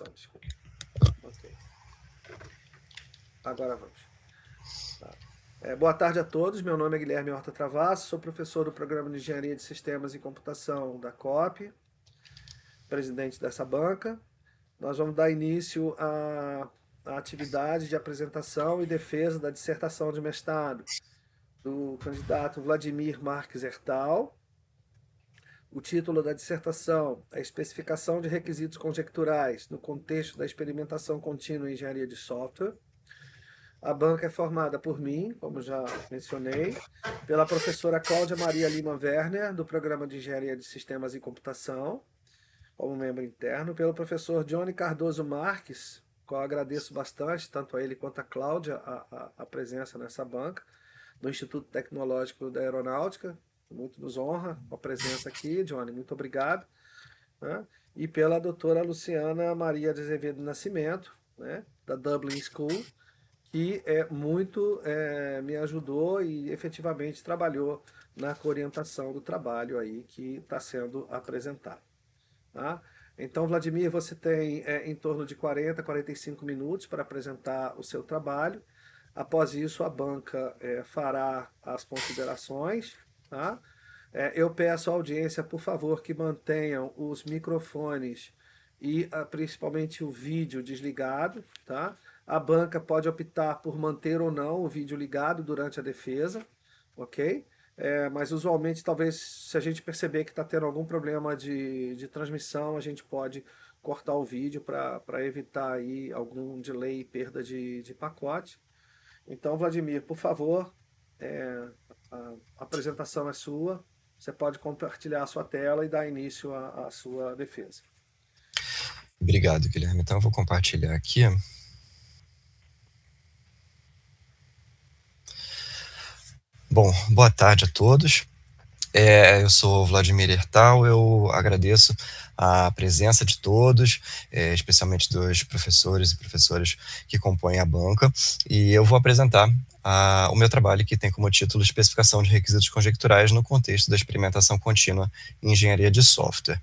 só, desculpa. Ok. Agora vamos. Tá. Boa tarde a todos, meu nome é Guilherme Horta Travasso, sou professor do Programa de Engenharia de Sistemas e Computação da COP, presidente dessa banca. Nós vamos dar início à atividade de apresentação e defesa da dissertação de mestrado do candidato Vladimir Marques Ertal. O título da dissertação é Especificação de Requisitos Conjecturais no Contexto da Experimentação Contínua em Engenharia de Software. A banca é formada por mim, como já mencionei, pela professora Cláudia Maria Lima Werner, do Programa de Engenharia de Sistemas e Computação, como membro interno, pelo professor Johnny Cardoso Marques, qual agradeço bastante, tanto a ele quanto a Cláudia, a presença nessa banca, do Instituto Tecnológico da Aeronáutica. Muito nos honra a presença aqui, Johnny, muito obrigado. Né? E pela doutora Luciana Maria de Azevedo Nascimento, né, da Dublin School, que me ajudou e efetivamente trabalhou na orientação do trabalho aí que está sendo apresentado. Tá? Então, Vladimir, você tem em torno de 45 minutos para apresentar o seu trabalho. Após isso, a banca fará as considerações. Tá? Eu peço à audiência, por favor, que mantenham os microfones e principalmente o vídeo desligado. Tá? A banca pode optar por manter ou não o vídeo ligado durante a defesa, ok? Mas usualmente, talvez, se a gente perceber que está tendo algum problema de transmissão, a gente pode cortar o vídeo para evitar aí algum delay e perda de pacote. Então, Vladimir, por favor, a apresentação é sua. Você pode compartilhar a sua tela e dar início à sua defesa. Obrigado, Guilherme. Então, eu vou compartilhar aqui. Bom, boa tarde a todos. Eu sou Vladimir Ertal, eu agradeço a presença de todos, especialmente dos professores e professoras que compõem a banca, e eu vou apresentar o meu trabalho, que tem como título Especificação de Requisitos Conjecturais no Contexto da Experimentação Contínua em Engenharia de Software.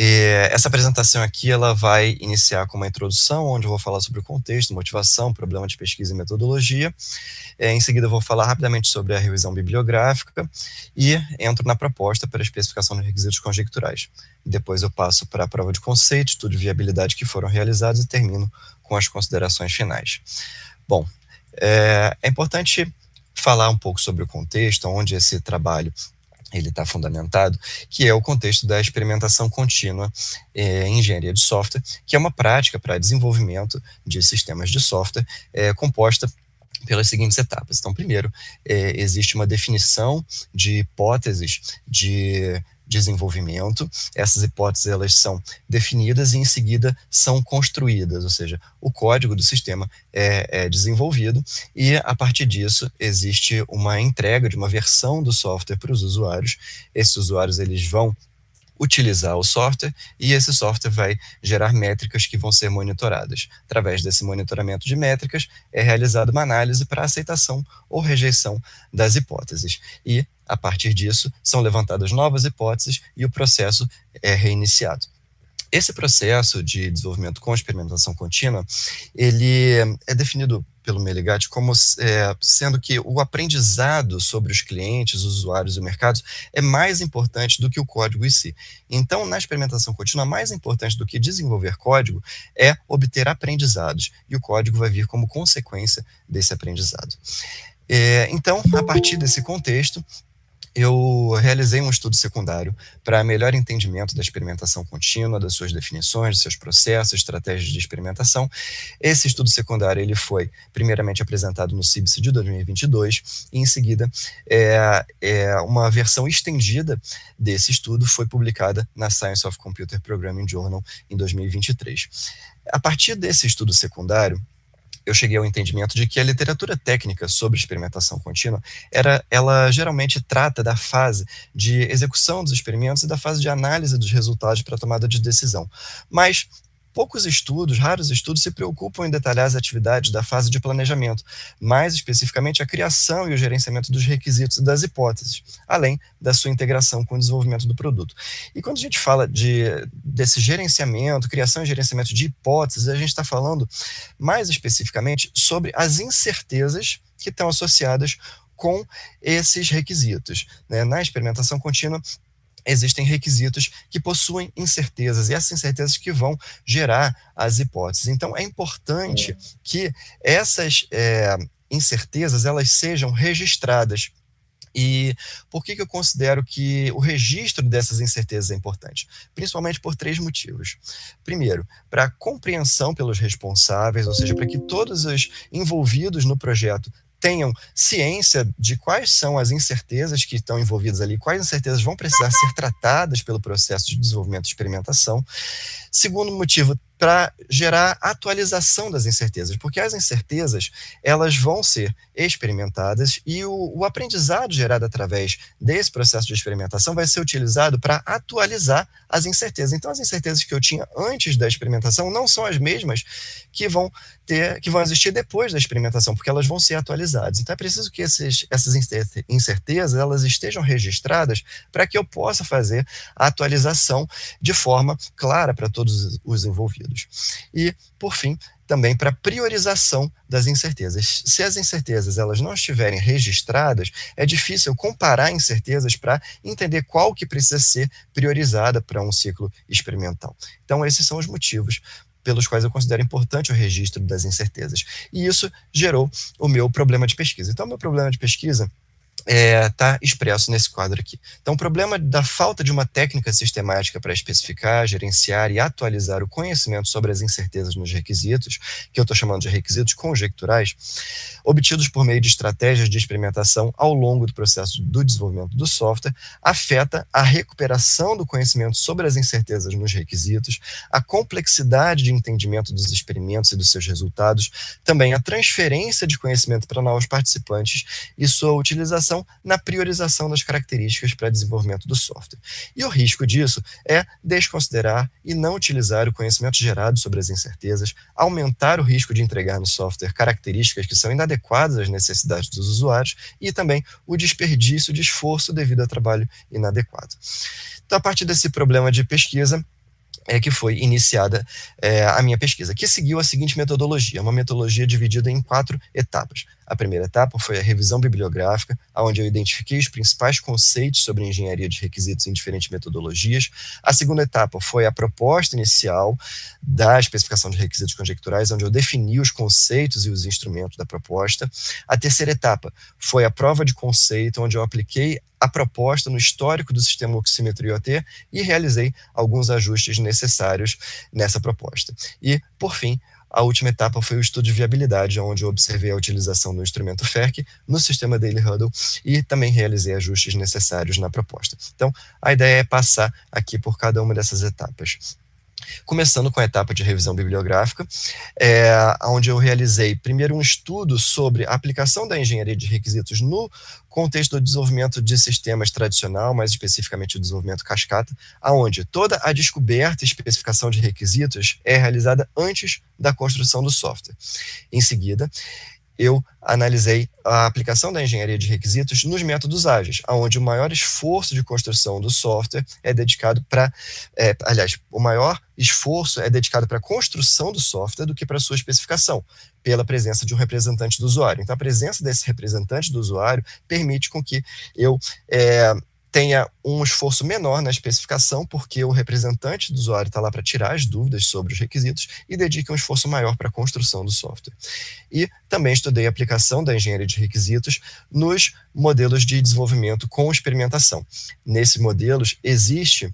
Essa apresentação aqui ela vai iniciar com uma introdução, onde eu vou falar sobre o contexto, motivação, problema de pesquisa e metodologia. Em seguida, eu vou falar rapidamente sobre a revisão bibliográfica e entro na proposta para a especificação de requisitos conjecturais. Depois eu passo para a prova de conceito, estudo de viabilidade que foram realizados e termino com as considerações finais. Bom, é importante falar um pouco sobre o contexto, onde esse trabalho ele está fundamentado, que é o contexto da experimentação contínua em engenharia de software, que é uma prática para desenvolvimento de sistemas de software composta pelas seguintes etapas. Então, primeiro, existe uma definição de hipóteses de desenvolvimento. Essas hipóteses elas são definidas e em seguida são construídas, ou seja, o código do sistema é desenvolvido e a partir disso existe uma entrega de uma versão do software para os usuários. Esses usuários eles vão utilizar o software e esse software vai gerar métricas que vão ser monitoradas. Através desse monitoramento de métricas é realizada uma análise para aceitação ou rejeição das hipóteses e a partir disso são levantadas novas hipóteses e o processo é reiniciado. Esse processo de desenvolvimento com experimentação contínua, ele é definido pelo Meligati como sendo que o aprendizado sobre os clientes, os usuários e o mercado é mais importante do que o código em si. Então, na experimentação contínua, mais importante do que desenvolver código é obter aprendizados, e o código vai vir como consequência desse aprendizado. Então, a partir desse contexto, eu realizei um estudo secundário para melhor entendimento da experimentação contínua, das suas definições, dos seus processos, estratégias de experimentação. Esse estudo secundário ele foi primeiramente apresentado no CIBSE de 2022 e em seguida uma versão estendida desse estudo foi publicada na Science of Computer Programming Journal em 2023. A partir desse estudo secundário, eu cheguei ao entendimento de que a literatura técnica sobre experimentação contínua, ela geralmente trata da fase de execução dos experimentos e da fase de análise dos resultados para a tomada de decisão. Mas, poucos estudos, raros estudos, se preocupam em detalhar as atividades da fase de planejamento, mais especificamente a criação e o gerenciamento dos requisitos e das hipóteses, além da sua integração com o desenvolvimento do produto. E quando a gente fala desse gerenciamento, criação e gerenciamento de hipóteses, a gente está falando mais especificamente sobre as incertezas que estão associadas com esses requisitos, né? Na experimentação contínua, existem requisitos que possuem incertezas, e essas incertezas que vão gerar as hipóteses. Então, é importante que essas incertezas elas sejam registradas. E por que eu considero que o registro dessas incertezas é importante? Principalmente por 3 motivos. Primeiro, para a compreensão pelos responsáveis, ou seja, para que todos os envolvidos no projeto tenham ciência de quais são as incertezas que estão envolvidas ali, quais incertezas vão precisar ser tratadas pelo processo de desenvolvimento e experimentação. Segundo motivo, para gerar atualização das incertezas, porque as incertezas elas vão ser experimentadas e o aprendizado gerado através desse processo de experimentação vai ser utilizado para atualizar as incertezas. Então, as incertezas que eu tinha antes da experimentação não são as mesmas que vão existir depois da experimentação, porque elas vão ser atualizadas. Então, é preciso que essas incertezas elas estejam registradas para que eu possa fazer a atualização de forma clara para todos os envolvidos. E, por fim, também para priorização das incertezas. Se as incertezas elas não estiverem registradas, é difícil comparar incertezas para entender qual que precisa ser priorizada para um ciclo experimental. Então, esses são os motivos pelos quais eu considero importante o registro das incertezas. E isso gerou o meu problema de pesquisa. Então, o meu problema de pesquisa está expresso nesse quadro aqui. Então, o problema da falta de uma técnica sistemática para especificar, gerenciar e atualizar o conhecimento sobre as incertezas nos requisitos, que eu estou chamando de requisitos conjecturais, obtidos por meio de estratégias de experimentação ao longo do processo do desenvolvimento do software, afeta a recuperação do conhecimento sobre as incertezas nos requisitos, a complexidade de entendimento dos experimentos e dos seus resultados, também a transferência de conhecimento para novos participantes e sua utilização na priorização das características para desenvolvimento do software. E o risco disso é desconsiderar e não utilizar o conhecimento gerado sobre as incertezas, aumentar o risco de entregar no software características que são inadequadas às necessidades dos usuários e também o desperdício de esforço devido a trabalho inadequado. Então, a partir desse problema de pesquisa, é que foi iniciada a minha pesquisa, que seguiu a seguinte metodologia, uma metodologia dividida em 4 etapas. A primeira etapa foi a revisão bibliográfica, onde eu identifiquei os principais conceitos sobre engenharia de requisitos em diferentes metodologias. A segunda etapa foi a proposta inicial da especificação de requisitos conjecturais, onde eu defini os conceitos e os instrumentos da proposta. A terceira etapa foi a prova de conceito, onde eu apliquei a proposta no histórico do sistema oxímetro IoT e realizei alguns ajustes necessários nessa proposta. E, por fim, a última etapa foi o estudo de viabilidade, onde eu observei a utilização do instrumento FERC no sistema Daily Huddle e também realizei ajustes necessários na proposta. Então, a ideia é passar aqui por cada uma dessas etapas. Começando com a etapa de revisão bibliográfica, onde eu realizei primeiro um estudo sobre a aplicação da engenharia de requisitos no contexto do desenvolvimento de sistemas tradicional, mais especificamente o desenvolvimento cascata, onde toda a descoberta e especificação de requisitos é realizada antes da construção do software. Em seguida, eu analisei a aplicação da engenharia de requisitos nos métodos ágeis, onde o maior esforço de construção do software é dedicado para, o maior esforço é dedicado para a construção do software do que para a sua especificação, pela presença de um representante do usuário. Então, a presença desse representante do usuário permite com que eu tenha um esforço menor na especificação, porque o representante do usuário está lá para tirar as dúvidas sobre os requisitos e dedica um esforço maior para a construção do software. E também estudei a aplicação da engenharia de requisitos nos modelos de desenvolvimento com experimentação. Nesses modelos, existe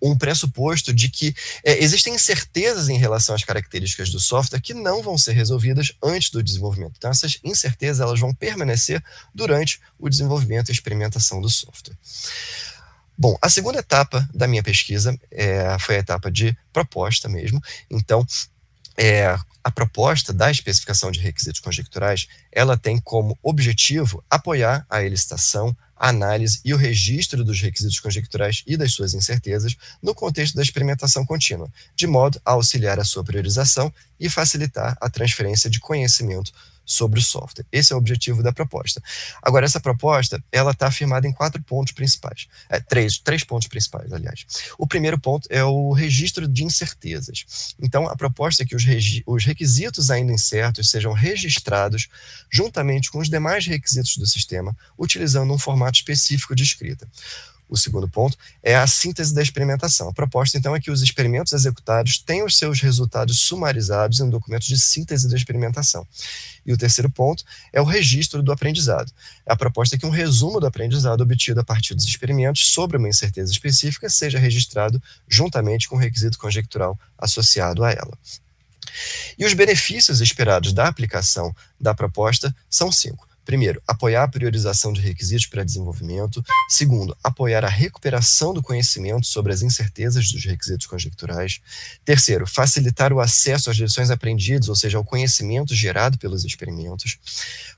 um pressuposto de que existem incertezas em relação às características do software que não vão ser resolvidas antes do desenvolvimento. Então, essas incertezas elas vão permanecer durante o desenvolvimento e experimentação do software. Bom, a segunda etapa da minha pesquisa foi a etapa de proposta mesmo. Então, a proposta da especificação de requisitos conjecturais, ela tem como objetivo apoiar a elicitação, a análise e o registro dos requisitos conjecturais e das suas incertezas no contexto da experimentação contínua, de modo a auxiliar a sua priorização e facilitar a transferência de conhecimento sobre o software. Esse é o objetivo da proposta. Agora, essa proposta, ela está afirmada em 4 pontos principais. Três pontos principais, aliás. O primeiro ponto é o registro de incertezas. Então, a proposta é que os requisitos ainda incertos sejam registrados juntamente com os demais requisitos do sistema, utilizando um formato específico de escrita. O segundo ponto é a síntese da experimentação. A proposta, então, é que os experimentos executados tenham os seus resultados sumarizados em documentos de síntese da experimentação. E o terceiro ponto é o registro do aprendizado. A proposta é que um resumo do aprendizado obtido a partir dos experimentos sobre uma incerteza específica seja registrado juntamente com o requisito conjectural associado a ela. E os benefícios esperados da aplicação da proposta são 5. Primeiro, apoiar a priorização de requisitos para desenvolvimento. Segundo, apoiar a recuperação do conhecimento sobre as incertezas dos requisitos conjecturais. Terceiro, facilitar o acesso às lições aprendidas, ou seja, ao conhecimento gerado pelos experimentos.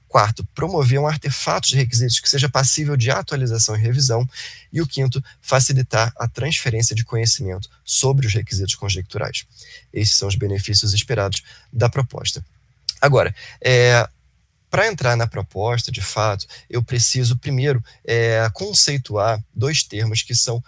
Quarto, promover um artefato de requisitos que seja passível de atualização e revisão. E o quinto, facilitar a transferência de conhecimento sobre os requisitos conjecturais. Esses são os benefícios esperados da proposta. Agora, para entrar na proposta, de fato, eu preciso primeiro conceituar 2 termos que são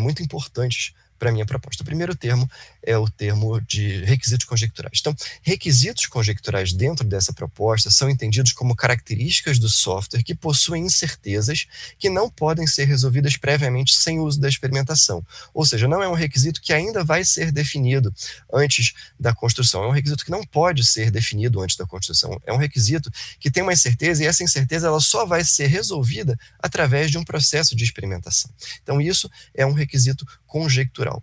muito importantes para a minha proposta. O primeiro termo é o termo de requisitos conjecturais. Então, requisitos conjecturais dentro dessa proposta são entendidos como características do software que possuem incertezas que não podem ser resolvidas previamente sem o uso da experimentação. Ou seja, não é um requisito que ainda vai ser definido antes da construção. É um requisito que não pode ser definido antes da construção. É um requisito que tem uma incerteza e essa incerteza ela só vai ser resolvida através de um processo de experimentação. Então, isso é um requisito conjectural.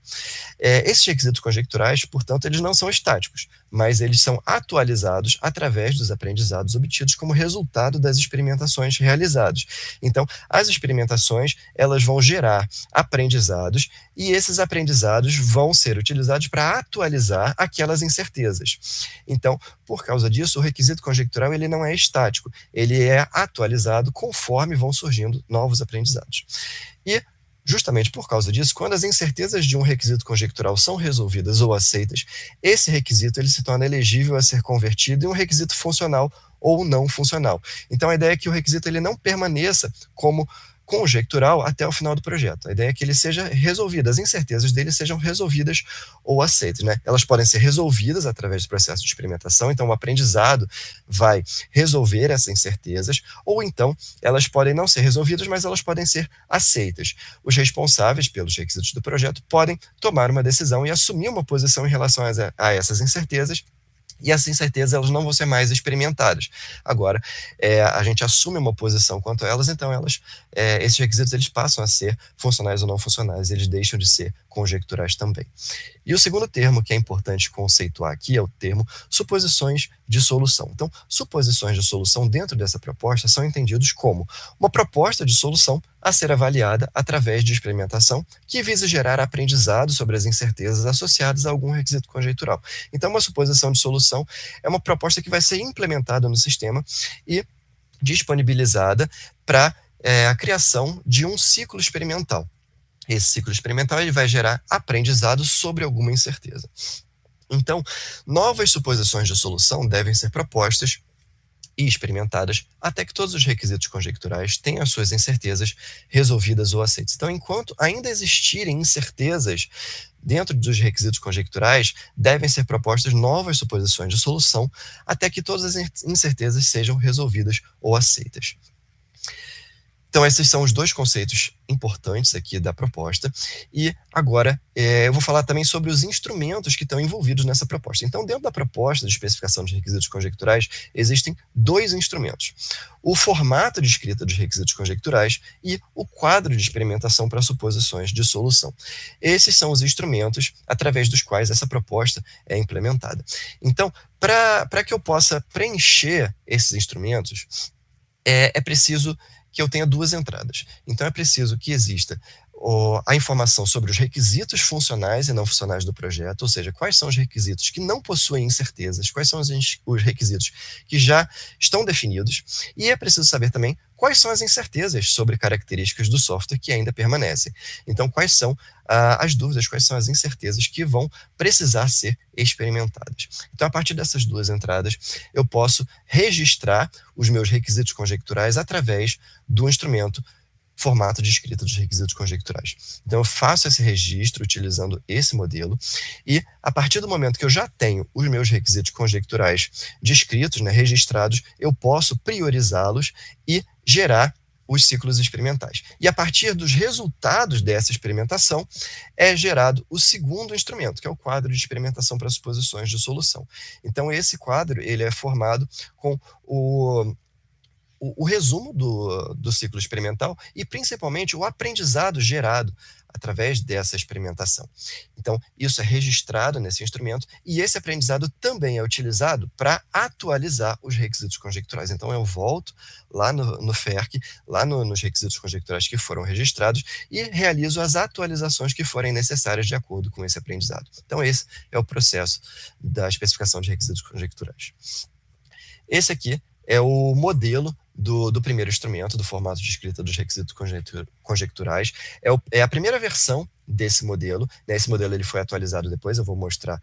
Esses requisitos conjecturais, portanto, eles não são estáticos, mas eles são atualizados através dos aprendizados obtidos como resultado das experimentações realizadas. Então, as experimentações, elas vão gerar aprendizados e esses aprendizados vão ser utilizados para atualizar aquelas incertezas. Então, por causa disso, o requisito conjectural ele não é estático, ele é atualizado conforme vão surgindo novos aprendizados. E justamente por causa disso, quando as incertezas de um requisito conjectural são resolvidas ou aceitas, esse requisito ele se torna elegível a ser convertido em um requisito funcional ou não funcional. Então, a ideia é que o requisito ele não permaneça como conjectural até o final do projeto. A ideia é que ele seja resolvido, as incertezas dele sejam resolvidas ou aceitas, né? Elas podem ser resolvidas através do processo de experimentação, então o aprendizado vai resolver essas incertezas, ou então elas podem não ser resolvidas, mas elas podem ser aceitas. Os responsáveis pelos requisitos do projeto podem tomar uma decisão e assumir uma posição em relação a essas incertezas, e essas incertezas elas não vão ser mais experimentadas. Agora, a gente assume uma posição quanto a elas, então esses requisitos eles passam a ser funcionais ou não funcionais, eles deixam de ser conjecturais também. E o segundo termo que é importante conceituar aqui é o termo suposições de solução. Então, suposições de solução dentro dessa proposta são entendidos como uma proposta de solução a ser avaliada através de experimentação que visa gerar aprendizado sobre as incertezas associadas a algum requisito conjectural. Então, uma suposição de solução é uma proposta que vai ser implementada no sistema e disponibilizada para a criação de um ciclo experimental. Esse ciclo experimental ele vai gerar aprendizado sobre alguma incerteza. Então, novas suposições de solução devem ser propostas e experimentadas até que todos os requisitos conjecturais tenham as suas incertezas resolvidas ou aceitas. Então, enquanto ainda existirem incertezas dentro dos requisitos conjecturais, devem ser propostas novas suposições de solução até que todas as incertezas sejam resolvidas ou aceitas. Então, esses são os 2 conceitos importantes aqui da proposta. E agora eu vou falar também sobre os instrumentos que estão envolvidos nessa proposta. Então, dentro da proposta de especificação de requisitos conjecturais, existem 2 instrumentos. O formato de escrita dos requisitos conjecturais e o quadro de experimentação para suposições de solução. Esses são os instrumentos através dos quais essa proposta é implementada. Então, para que eu possa preencher esses instrumentos, é preciso que eu tenha 2 entradas. Então, é preciso que exista a informação sobre os requisitos funcionais e não funcionais do projeto, ou seja, quais são os requisitos que não possuem incertezas, quais são os requisitos que já estão definidos, e é preciso saber também quais são as incertezas sobre características do software que ainda permanecem. Então, quais são as dúvidas, quais são as incertezas que vão precisar ser experimentadas. Então, a partir dessas duas entradas, eu posso registrar os meus requisitos conjecturais através do instrumento formato de escrita dos requisitos conjecturais. Então, eu faço esse registro utilizando esse modelo e, a partir do momento que eu já tenho os meus requisitos conjecturais descritos, né, registrados, eu posso priorizá-los e gerar os ciclos experimentais. E, a partir dos resultados dessa experimentação, é gerado o segundo instrumento, que é o quadro de experimentação para suposições de solução. Então, esse quadro ele é formado com o resumo do ciclo experimental e, principalmente, o aprendizado gerado através dessa experimentação. Então, isso é registrado nesse instrumento e esse aprendizado também é utilizado para atualizar os requisitos conjecturais. Então, eu volto lá no FERC, lá nos requisitos conjecturais que foram registrados e realizo as atualizações que forem necessárias de acordo com esse aprendizado. Então, esse é o processo da especificação de requisitos conjecturais. Esse aqui é o modelo do primeiro instrumento, do formato de escrita dos requisitos conjecturais. É a primeira versão desse modelo, né? Esse modelo ele foi atualizado depois, eu vou mostrar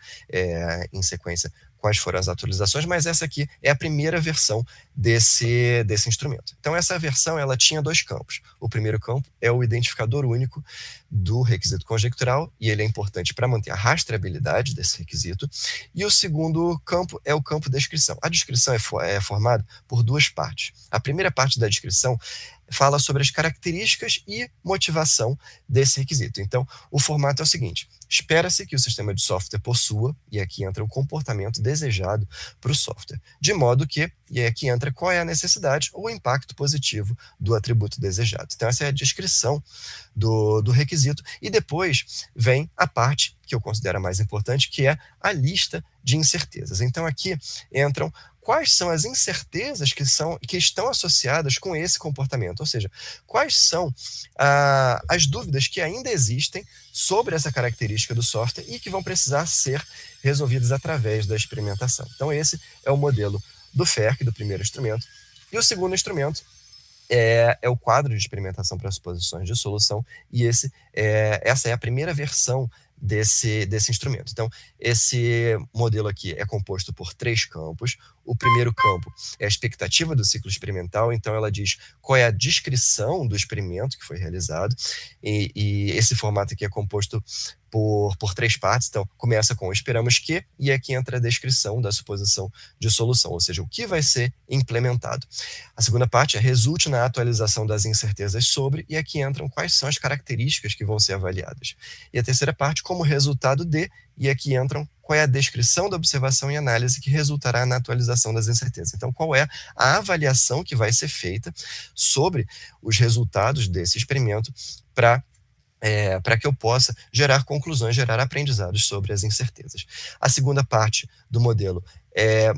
em sequência quais foram as atualizações, mas essa aqui é a primeira versão desse instrumento. Então, essa versão ela tinha dois campos. O primeiro campo é o identificador único do requisito conjectural, e ele é importante para manter a rastreabilidade desse requisito. E o segundo campo é o campo descrição. A descrição é formada por duas partes. A primeira parte da descrição fala sobre as características e motivação desse requisito. Então, o formato é o seguinte: espera-se que o sistema de software possua, e aqui entra o comportamento desejado para o software, de modo que, e aqui entra qual é a necessidade ou o impacto positivo do atributo desejado. Então, essa é a descrição do requisito, e depois vem a parte que eu considero a mais importante, que é a lista de incertezas. Então, aqui entram quais são as incertezas que estão associadas com esse comportamento, ou seja, quais são as dúvidas que ainda existem sobre essa característica do software e que vão precisar ser resolvidas através da experimentação. Então, esse é o modelo do FERC, do primeiro instrumento, e o segundo instrumento é o quadro de experimentação para suposições de solução, e essa é a primeira versão desse instrumento. Então, esse modelo aqui é composto por três campos. O primeiro campo é a expectativa do ciclo experimental, então ela diz qual é a descrição do experimento que foi realizado, e esse formato aqui é composto por três partes. Então, começa com esperamos que, e aqui entra a descrição da suposição de solução, ou seja, o que vai ser implementado. A segunda parte é resulte na atualização das incertezas sobre, e aqui entram quais são as características que vão ser avaliadas. E a terceira parte, como resultado de, e aqui entram qual é a descrição da observação e análise que resultará na atualização das incertezas. Então, qual é a avaliação que vai ser feita sobre os resultados desse experimento para que eu possa gerar conclusões, gerar aprendizados sobre as incertezas. A segunda parte do modelo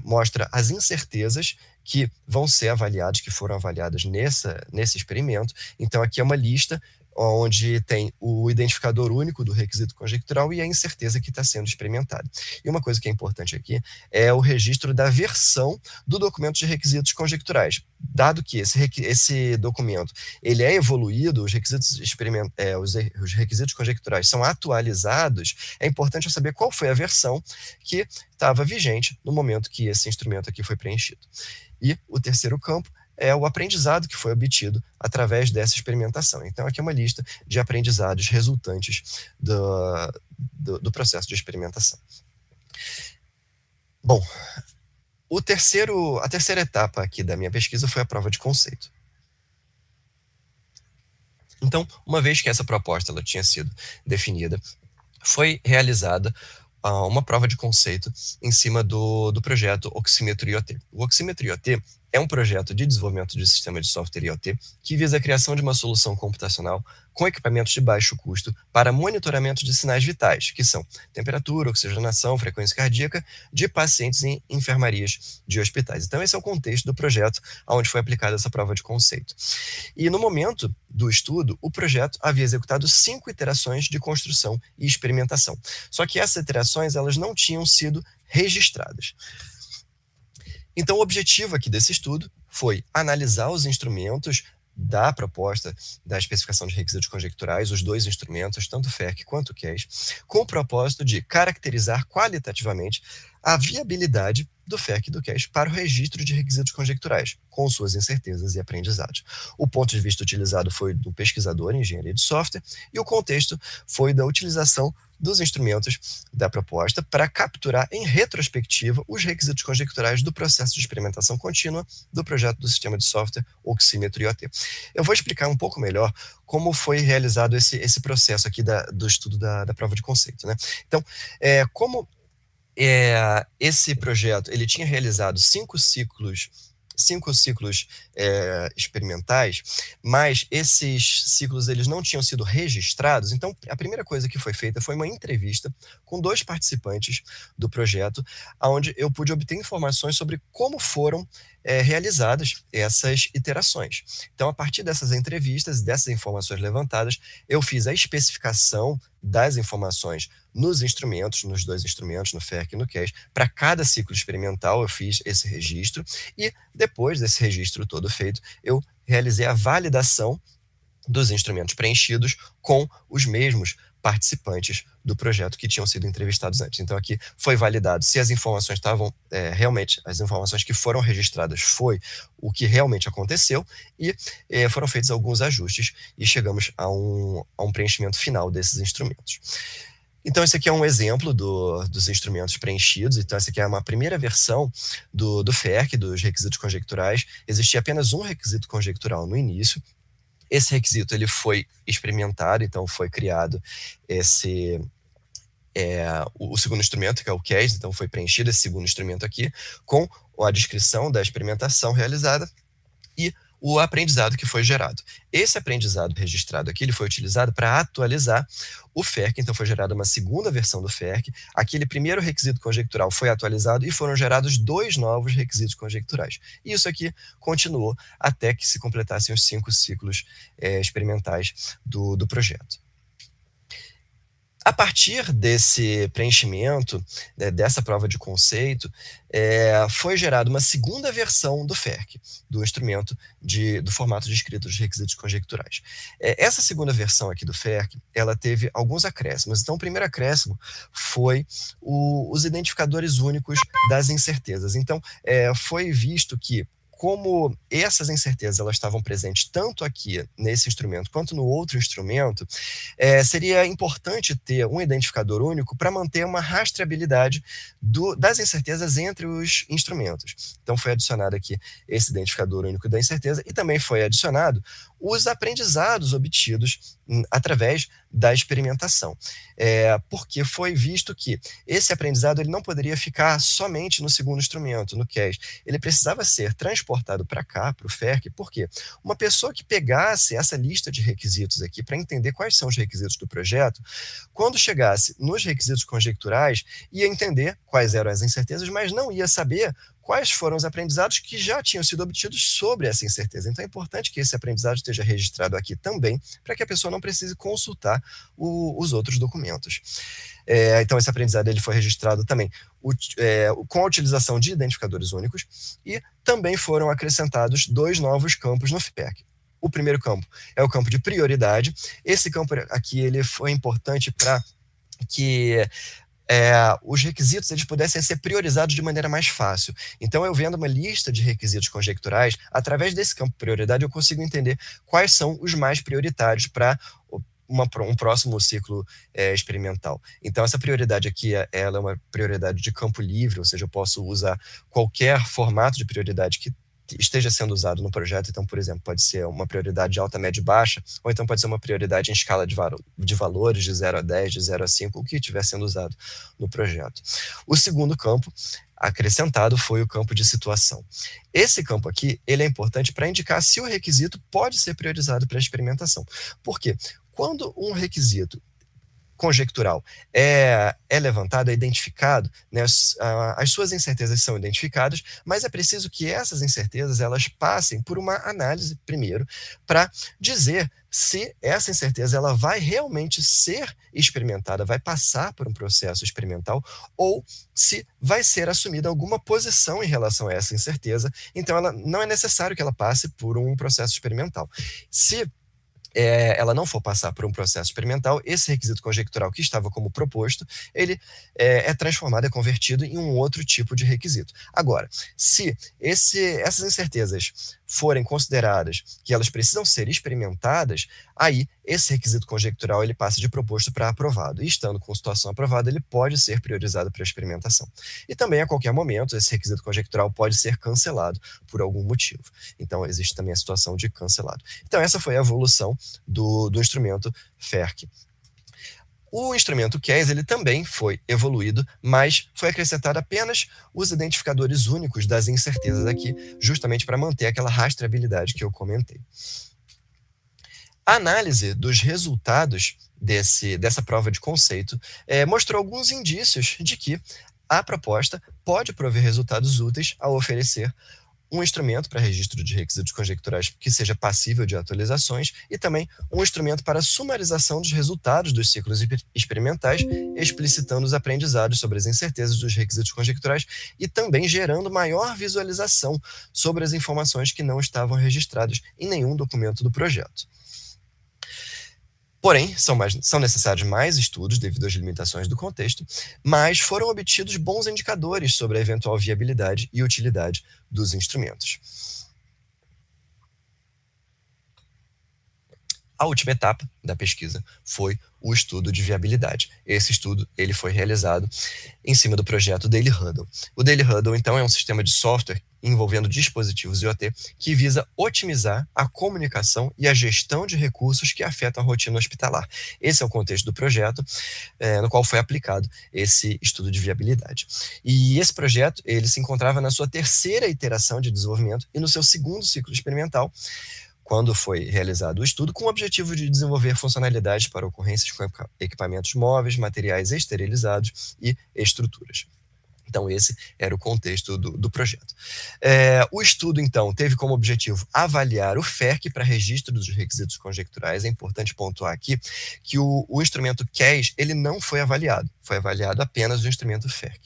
mostra as incertezas que vão ser avaliadas, que foram avaliadas nesse experimento. Então, aqui é uma lista onde tem o identificador único do requisito conjectural e a incerteza que está sendo experimentada. E uma coisa que é importante aqui é o registro da versão do documento de requisitos conjecturais. Dado que esse documento ele é evoluído, os requisitos conjecturais são atualizados, é importante eu saber qual foi a versão que estava vigente no momento que esse instrumento aqui foi preenchido. E o terceiro campo é o aprendizado que foi obtido através dessa experimentação. Então, aqui é uma lista de aprendizados resultantes do processo de experimentação. Bom, a terceira etapa aqui da minha pesquisa foi a prova de conceito. Então, uma vez que essa proposta ela tinha sido definida, foi realizada uma prova de conceito em cima do projeto Oxímetro IoT. O Oxímetro IoT é um projeto de desenvolvimento de sistema de software IoT que visa a criação de uma solução computacional com equipamentos de baixo custo para monitoramento de sinais vitais, que são temperatura, oxigenação, frequência cardíaca, de pacientes em enfermarias de hospitais. Então, esse é o contexto do projeto onde foi aplicada essa prova de conceito. E no momento do estudo, o projeto havia executado 5 iterações de construção e experimentação. Só que essas iterações elas não tinham sido registradas. Então, o objetivo aqui desse estudo foi analisar os instrumentos da proposta da especificação de requisitos conjecturais, os 2 instrumentos, tanto o FERC quanto o CAS, com o propósito de caracterizar qualitativamente a viabilidade do FERC e do CAS para o registro de requisitos conjecturais, com suas incertezas e aprendizados. O ponto de vista utilizado foi do pesquisador em engenharia de software e o contexto foi da utilização dos instrumentos da proposta para capturar em retrospectiva os requisitos conjecturais do processo de experimentação contínua do projeto do sistema de software Oxímetro IoT. Eu vou explicar um pouco melhor como foi realizado esse processo aqui do estudo da prova de conceito, né? Então, como esse projeto ele tinha realizado 5 ciclos experimentais, mas esses ciclos eles não tinham sido registrados. Então, a primeira coisa que foi feita foi uma entrevista com 2 participantes do projeto, onde eu pude obter informações sobre como foram realizadas essas iterações. Então, a partir dessas entrevistas, dessas informações levantadas, eu fiz a especificação das informações nos instrumentos, nos 2 instrumentos, no FERC e no CAS. Para cada ciclo experimental, eu fiz esse registro e, depois desse registro todo feito, eu realizei a validação dos instrumentos preenchidos com os mesmos participantes do projeto que tinham sido entrevistados antes. Então, aqui foi validado se as informações estavam realmente, as informações que foram registradas foi o que realmente aconteceu e foram feitos alguns ajustes e chegamos a um preenchimento final desses instrumentos. Então, esse aqui é um exemplo dos instrumentos preenchidos. Então, essa aqui é uma primeira versão do FERC, dos requisitos conjecturais. Existia apenas um requisito conjectural no início. Esse requisito ele foi experimentado, então foi criado o segundo instrumento, que é o CAS, então foi preenchido esse segundo instrumento aqui, com a descrição da experimentação realizada e o aprendizado que foi gerado. Esse aprendizado registrado aqui ele foi utilizado para atualizar o FERC, então foi gerada uma segunda versão do FERC. Aquele primeiro requisito conjectural foi atualizado e foram gerados 2 novos requisitos conjecturais. E isso aqui continuou até que se completassem os 5 ciclos experimentais do projeto. A partir desse preenchimento, dessa prova de conceito, foi gerada uma segunda versão do FERC, do instrumento do formato de escrita dos requisitos conjecturais. Essa segunda versão aqui do FERC, ela teve alguns acréscimos. Então, o primeiro acréscimo foi os identificadores únicos das incertezas. Então, foi visto que como essas incertezas elas estavam presentes tanto aqui nesse instrumento quanto no outro instrumento, seria importante ter um identificador único para manter uma rastreabilidade das incertezas entre os instrumentos. Então foi adicionado aqui esse identificador único da incerteza e também foi adicionado os aprendizados obtidos através da experimentação. Porque foi visto que esse aprendizado ele não poderia ficar somente no segundo instrumento, no CAS. Ele precisava ser transportado para cá, para o FERC, porque uma pessoa que pegasse essa lista de requisitos aqui para entender quais são os requisitos do projeto, quando chegasse nos requisitos conjecturais, ia entender quais eram as incertezas, mas não ia saber quais foram os aprendizados que já tinham sido obtidos sobre essa incerteza. Então é importante que esse aprendizado esteja registrado aqui também, para que a pessoa não precise consultar os outros documentos. Então esse aprendizado ele foi registrado também com a utilização de identificadores únicos e também foram acrescentados 2 novos campos no FERC. O primeiro campo é o campo de prioridade. Esse campo aqui ele foi importante para que os requisitos eles pudessem ser priorizados de maneira mais fácil. Então, eu vendo uma lista de requisitos conjecturais, através desse campo de prioridade, eu consigo entender quais são os mais prioritários para um próximo ciclo experimental. Então, essa prioridade aqui ela é uma prioridade de campo livre, ou seja, eu posso usar qualquer formato de prioridade que esteja sendo usado no projeto. Então, por exemplo, pode ser uma prioridade de alta, média e baixa, ou então pode ser uma prioridade em escala de valores de 0 a 10, de 0 a 5, o que estiver sendo usado no projeto. O segundo campo acrescentado foi o campo de situação. Esse campo aqui, ele é importante para indicar se o requisito pode ser priorizado para a experimentação. Por quê? Quando um requisito conjectural é levantado, é identificado, né, as suas incertezas são identificadas, mas é preciso que essas incertezas elas passem por uma análise primeiro para dizer se essa incerteza ela vai realmente ser experimentada, vai passar por um processo experimental, ou se vai ser assumida alguma posição em relação a essa incerteza. Então, ela não é necessário que ela passe por um processo experimental. Se ela não for passar por um processo experimental, esse requisito conjectural que estava como proposto, ele é transformado, é convertido em um outro tipo de requisito. Agora, se essas incertezas forem consideradas que elas precisam ser experimentadas, aí esse requisito conjectural ele passa de proposto para aprovado. E estando com situação aprovada, ele pode ser priorizado para experimentação. E também, a qualquer momento, esse requisito conjectural pode ser cancelado por algum motivo. Então, existe também a situação de cancelado. Então, essa foi a evolução do instrumento FERC. O instrumento CAS ele também foi evoluído, mas foi acrescentado apenas os identificadores únicos das incertezas aqui, justamente para manter aquela rastreabilidade que eu comentei. A análise dos resultados dessa prova de conceito mostrou alguns indícios de que a proposta pode prover resultados úteis ao oferecer um instrumento para registro de requisitos conjecturais que seja passível de atualizações e também um instrumento para sumarização dos resultados dos ciclos experimentais, explicitando os aprendizados sobre as incertezas dos requisitos conjecturais e também gerando maior visualização sobre as informações que não estavam registradas em nenhum documento do projeto. Porém, são necessários mais estudos devido às limitações do contexto, mas foram obtidos bons indicadores sobre a eventual viabilidade e utilidade dos instrumentos. A última etapa da pesquisa foi o estudo de viabilidade. Esse estudo ele foi realizado em cima do projeto Daily Huddle. O Daily Huddle, então, é um sistema de software envolvendo dispositivos IoT que visa otimizar a comunicação e a gestão de recursos que afetam a rotina hospitalar. Esse é o contexto do projeto, no qual foi aplicado esse estudo de viabilidade. E esse projeto ele se encontrava na sua terceira iteração de desenvolvimento e no seu segundo ciclo experimental, quando foi realizado o estudo, com o objetivo de desenvolver funcionalidades para ocorrências com equipamentos móveis, materiais esterilizados e estruturas. Então, esse era o contexto do projeto. O estudo, então, teve como objetivo avaliar o FERC para registro dos requisitos conjecturais. É importante pontuar aqui que o instrumento CAS ele não foi avaliado apenas o instrumento FERC,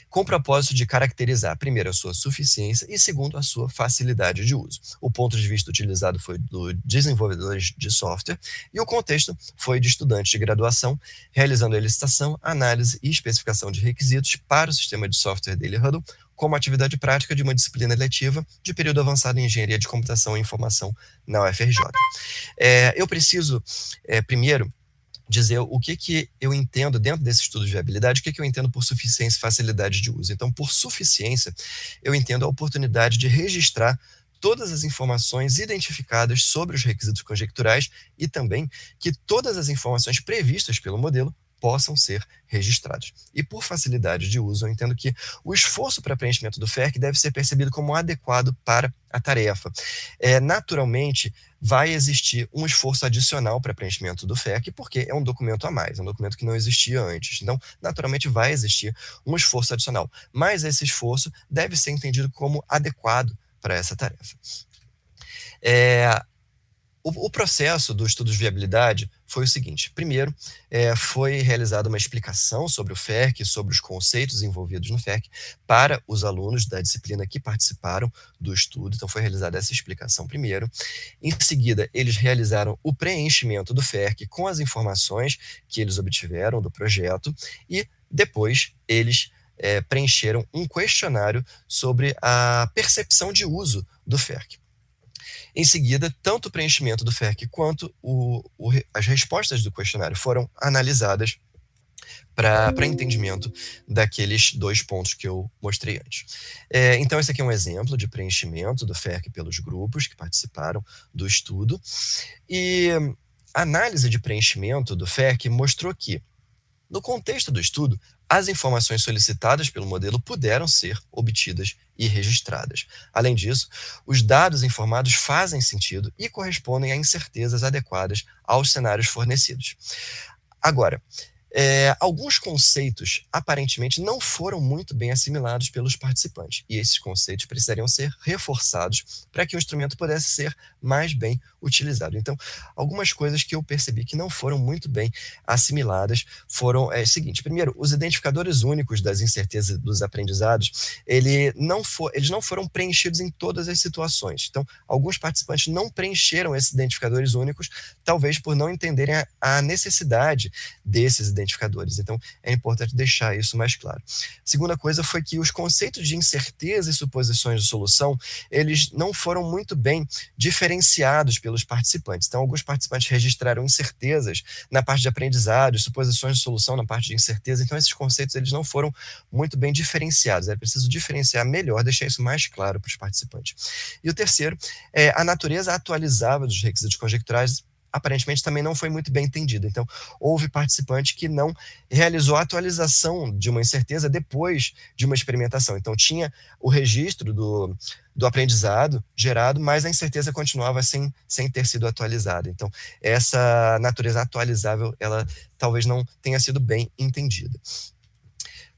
com o propósito de caracterizar, primeiro, a sua suficiência e, segundo, a sua facilidade de uso. O ponto de vista utilizado foi do desenvolvedores de software e o contexto foi de estudantes de graduação, realizando a licitação, análise e especificação de requisitos para o sistema de software Daily Huddle, como atividade prática de uma disciplina letiva de período avançado em Engenharia de Computação e Informação na UFRJ. Eu preciso, primeiro, dizer o que eu entendo dentro desse estudo de viabilidade, o que eu entendo por suficiência e facilidade de uso. Então, por suficiência, eu entendo a oportunidade de registrar todas as informações identificadas sobre os requisitos conjecturais e também que todas as informações previstas pelo modelo possam ser registrados. E por facilidade de uso, eu entendo que o esforço para preenchimento do FERC deve ser percebido como adequado para a tarefa. Naturalmente, vai existir um esforço adicional para preenchimento do FERC, porque é um documento a mais, é um documento que não existia antes. Então, naturalmente, vai existir um esforço adicional, mas esse esforço deve ser entendido como adequado para essa tarefa. O processo do estudo de viabilidade foi o seguinte: primeiro, foi realizada uma explicação sobre o FERC, sobre os conceitos envolvidos no FERC, para os alunos da disciplina que participaram do estudo. Então, foi realizada essa explicação primeiro. Em seguida, eles realizaram o preenchimento do FERC com as informações que eles obtiveram do projeto e, depois, eles preencheram um questionário sobre a percepção de uso do FERC. Em seguida, tanto o preenchimento do FERC quanto as respostas do questionário foram analisadas para entendimento daqueles 2 pontos que eu mostrei antes. Então, esse aqui é um exemplo de preenchimento do FERC pelos grupos que participaram do estudo. E a análise de preenchimento do FERC mostrou que, no contexto do estudo, as informações solicitadas pelo modelo puderam ser obtidas e registradas. Além disso, os dados informados fazem sentido e correspondem a incertezas adequadas aos cenários fornecidos. Agora, alguns conceitos aparentemente não foram muito bem assimilados pelos participantes, e esses conceitos precisariam ser reforçados para que o instrumento pudesse ser mais bem utilizado. Então, algumas coisas que eu percebi que não foram muito bem assimiladas foram o seguinte: primeiro, os identificadores únicos das incertezas dos aprendizados, eles não foram preenchidos em todas as situações. Então, alguns participantes não preencheram esses identificadores únicos, talvez por não entenderem a necessidade desses identificadores. Então, é importante deixar isso mais claro. Segunda coisa foi que os conceitos de incerteza e suposições de solução, eles não foram muito bem diferenciados pelos participantes. Então, alguns participantes registraram incertezas na parte de aprendizado, suposições de solução na parte de incerteza. Então, esses conceitos, eles não foram muito bem diferenciados. É preciso diferenciar melhor, deixar isso mais claro para os participantes. E o terceiro, a natureza atualizável dos requisitos conjecturais aparentemente também não foi muito bem entendida. Então, houve participante que não realizou a atualização de uma incerteza depois de uma experimentação. Então, tinha o registro do aprendizado gerado, mas a incerteza continuava sem ter sido atualizada. Então, essa natureza atualizável, ela talvez não tenha sido bem entendida.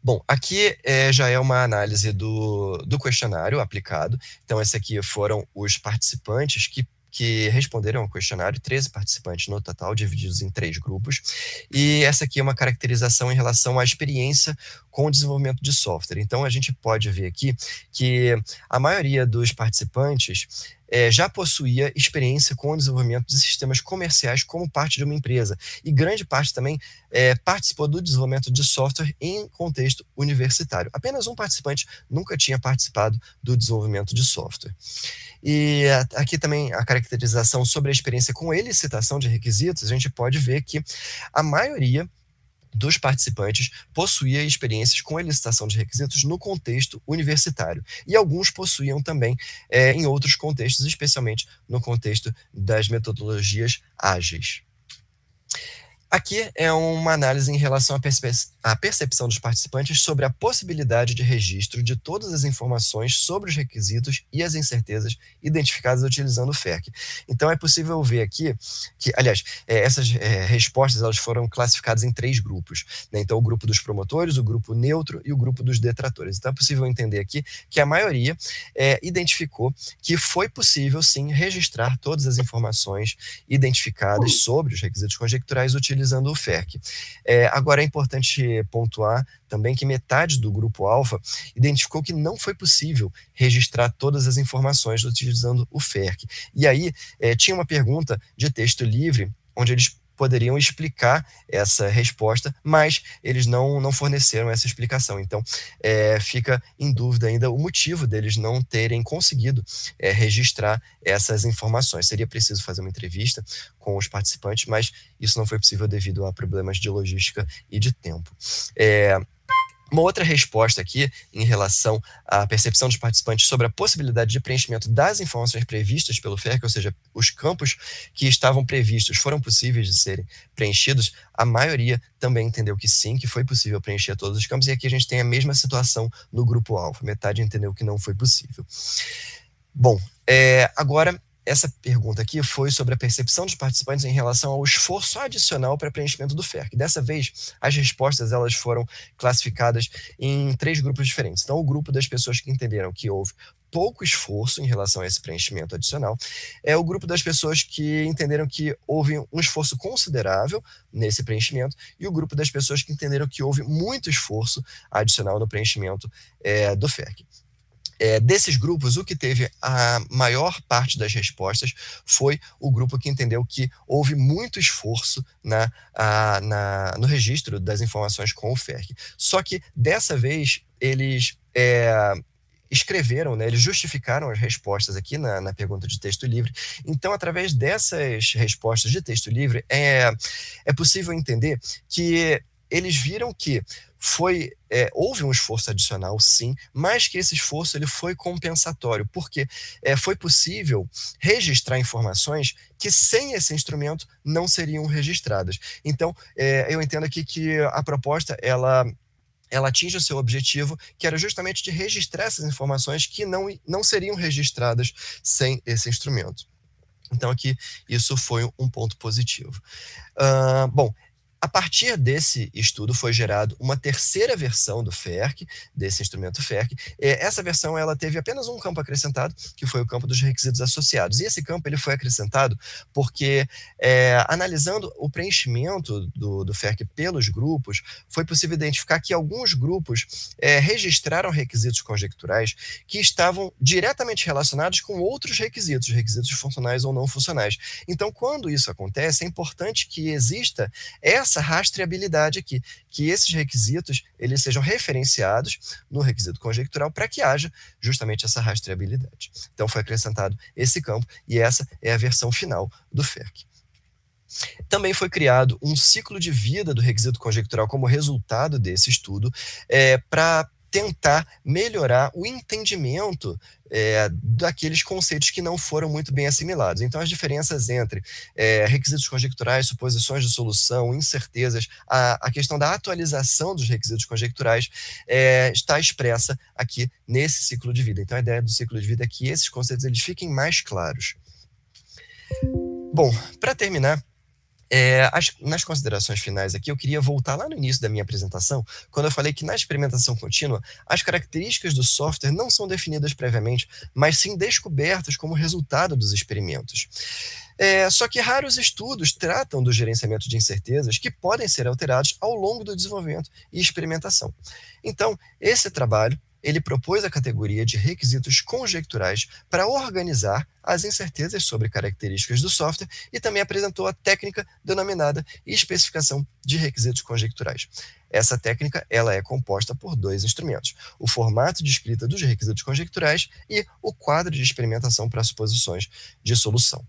Bom, aqui já é uma análise do questionário aplicado. Então, esse aqui foram os participantes que responderam ao questionário, 13 participantes no total, divididos em 3 grupos. E essa aqui é uma caracterização em relação à experiência com o desenvolvimento de software. Então, a gente pode ver aqui que a maioria dos participantes já possuía experiência com o desenvolvimento de sistemas comerciais como parte de uma empresa. E grande parte também participou do desenvolvimento de software em contexto universitário. Apenas um participante nunca tinha participado do desenvolvimento de software. E aqui também a caracterização sobre a experiência com elicitação de requisitos, a gente pode ver que a maioria dos participantes possuía experiências com elicitação de requisitos no contexto universitário. E alguns possuíam também em outros contextos, especialmente no contexto das metodologias ágeis. Aqui é uma análise em relação à percepção dos participantes sobre a possibilidade de registro de todas as informações sobre os requisitos e as incertezas identificadas utilizando o FERC. Então, é possível ver aqui que, aliás, essas respostas elas foram classificadas em 3 grupos, né? Então, o grupo dos promotores, o grupo neutro e o grupo dos detratores. Então, é possível entender aqui que a maioria identificou que foi possível, sim, registrar todas as informações identificadas sobre os requisitos conjecturais utilizando o FERC. Agora, é importante pontuar também que metade do grupo alfa identificou que não foi possível registrar todas as informações utilizando o FERC. E aí, tinha uma pergunta de texto livre, onde eles poderiam explicar essa resposta, mas eles não forneceram essa explicação. Então, fica em dúvida ainda o motivo deles não terem conseguido registrar essas informações. Seria preciso fazer uma entrevista com os participantes, mas isso não foi possível devido a problemas de logística e de tempo. Uma outra resposta aqui em relação à percepção dos participantes sobre a possibilidade de preenchimento das informações previstas pelo FERC, ou seja, os campos que estavam previstos foram possíveis de serem preenchidos, a maioria também entendeu que sim, que foi possível preencher todos os campos, e aqui a gente tem a mesma situação no grupo alfa, metade entendeu que não foi possível. Bom, agora essa pergunta aqui foi sobre a percepção dos participantes em relação ao esforço adicional para preenchimento do FERC. Dessa vez, as respostas elas foram classificadas em 3 grupos diferentes. Então, o grupo das pessoas que entenderam que houve pouco esforço em relação a esse preenchimento adicional é o grupo das pessoas que entenderam que houve um esforço considerável nesse preenchimento e o grupo das pessoas que entenderam que houve muito esforço adicional no preenchimento do FERC. Desses grupos, o que teve a maior parte das respostas foi o grupo que entendeu que houve muito esforço no registro das informações com o FERC. Só que, dessa vez, eles escreveram, né, eles justificaram as respostas aqui na pergunta de texto livre. Então, através dessas respostas de texto livre, é possível entender que eles viram que houve um esforço adicional, sim, mas que esse esforço ele foi compensatório, porque foi possível registrar informações que sem esse instrumento não seriam registradas. Então, eu entendo aqui que a proposta ela atinge o seu objetivo, que era justamente de registrar essas informações que não seriam registradas sem esse instrumento. Então, aqui, isso foi um ponto positivo. Bom, a partir desse estudo foi gerado uma terceira versão do FERC, desse instrumento FERC. Essa versão ela teve apenas um campo acrescentado, que foi o campo dos requisitos associados. E esse campo ele foi acrescentado porque, analisando o preenchimento do FERC pelos grupos, foi possível identificar que alguns grupos registraram requisitos conjecturais que estavam diretamente relacionados com outros requisitos, requisitos funcionais ou não funcionais. Então, quando isso acontece, é importante que exista essa rastreabilidade aqui, que esses requisitos eles sejam referenciados no requisito conjectural para que haja justamente essa rastreabilidade. Então, foi acrescentado esse campo e essa é a versão final do FERC. Também foi criado um ciclo de vida do requisito conjectural como resultado desse estudo, para tentar melhorar o entendimento daqueles conceitos que não foram muito bem assimilados. Então, as diferenças entre requisitos conjecturais, suposições de solução, incertezas, a questão da atualização dos requisitos conjecturais está expressa aqui nesse ciclo de vida. Então, a ideia do ciclo de vida é que esses conceitos eles fiquem mais claros. Bom, para terminar, nas considerações finais aqui, eu queria voltar lá no início da minha apresentação, quando eu falei que na experimentação contínua, as características do software não são definidas previamente, mas sim descobertas como resultado dos experimentos. Só que raros estudos tratam do gerenciamento de incertezas que podem ser alterados ao longo do desenvolvimento e experimentação. Então, esse trabalho ele propôs a categoria de requisitos conjecturais para organizar as incertezas sobre características do software e também apresentou a técnica denominada especificação de requisitos conjecturais. Essa técnica ela é composta por dois instrumentos: o formato de escrita dos requisitos conjecturais e o quadro de experimentação para suposições de solução.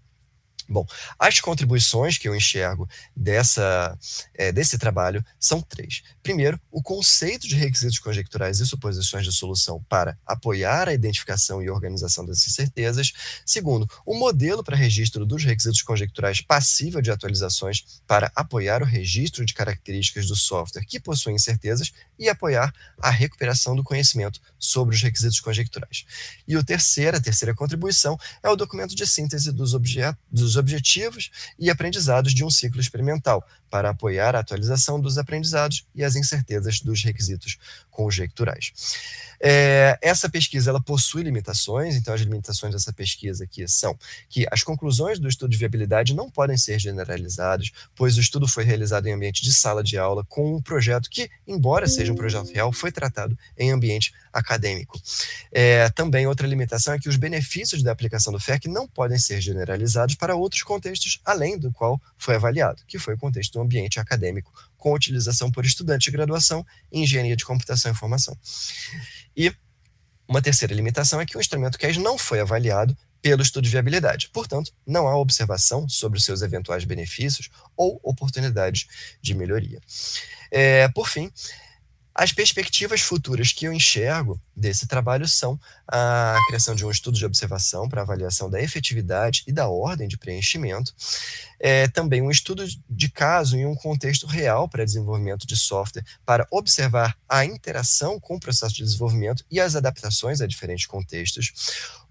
Bom, as contribuições que eu enxergo desse trabalho são três. Primeiro, o conceito de requisitos conjecturais e suposições de solução para apoiar a identificação e organização das incertezas. Segundo, o modelo para registro dos requisitos conjecturais passível de atualizações para apoiar o registro de características do software que possuem incertezas e apoiar a recuperação do conhecimento sobre os requisitos conjecturais. E a terceira contribuição é o documento de síntese dos objetivos e aprendizados de um ciclo experimental, para apoiar a atualização dos aprendizados e as incertezas dos requisitos conjecturais. Essa pesquisa ela possui limitações, então as limitações dessa pesquisa aqui são que as conclusões do estudo de viabilidade não podem ser generalizadas, pois o estudo foi realizado em ambiente de sala de aula com um projeto que, embora seja um projeto real, foi tratado em ambiente acadêmico. Também outra limitação é que os benefícios da aplicação do FERC não podem ser generalizados para outros contextos além do qual foi avaliado, que foi o contexto do ambiente acadêmico, com utilização por estudantes de graduação em engenharia de computação e informação. E uma terceira limitação é que o instrumento CAS não foi avaliado pelo estudo de viabilidade. Portanto, não há observação sobre os seus eventuais benefícios ou oportunidades de melhoria. Por fim, as perspectivas futuras que eu enxergo desse trabalho são a criação de um estudo de observação para avaliação da efetividade e da ordem de preenchimento, também um estudo de caso em um contexto real para desenvolvimento de software, para observar a interação com o processo de desenvolvimento e as adaptações a diferentes contextos.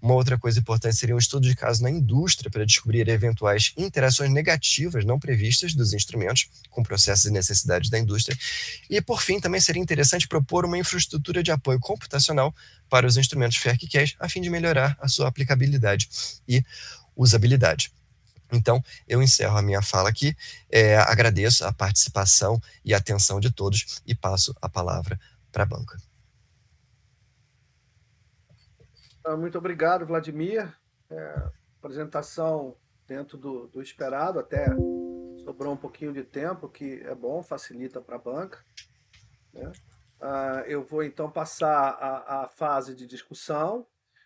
Uma outra coisa importante seria um estudo de caso na indústria para descobrir eventuais interações negativas não previstas dos instrumentos com processos e necessidades da indústria. E, por fim, também seria interessante propor uma infraestrutura de apoio computacional para os instrumentos FERC e CAS, a fim de melhorar a sua aplicabilidade e usabilidade. Então, eu encerro a minha fala aqui, agradeço a participação e a atenção de todos e passo a palavra para a banca. Muito obrigado, Vladimir. Apresentação dentro do esperado, até sobrou um pouquinho de tempo, que é bom, facilita para a banca, né? Eu vou então passar a fase de discussão.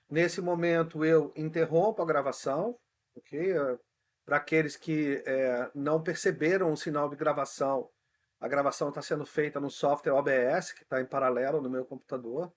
Nesse momento, eu interrompo a gravação, ok? Para aqueles que não perceberam o sinal de gravação, A gravação está sendo feita no software OBS, que está em paralelo no meu computador.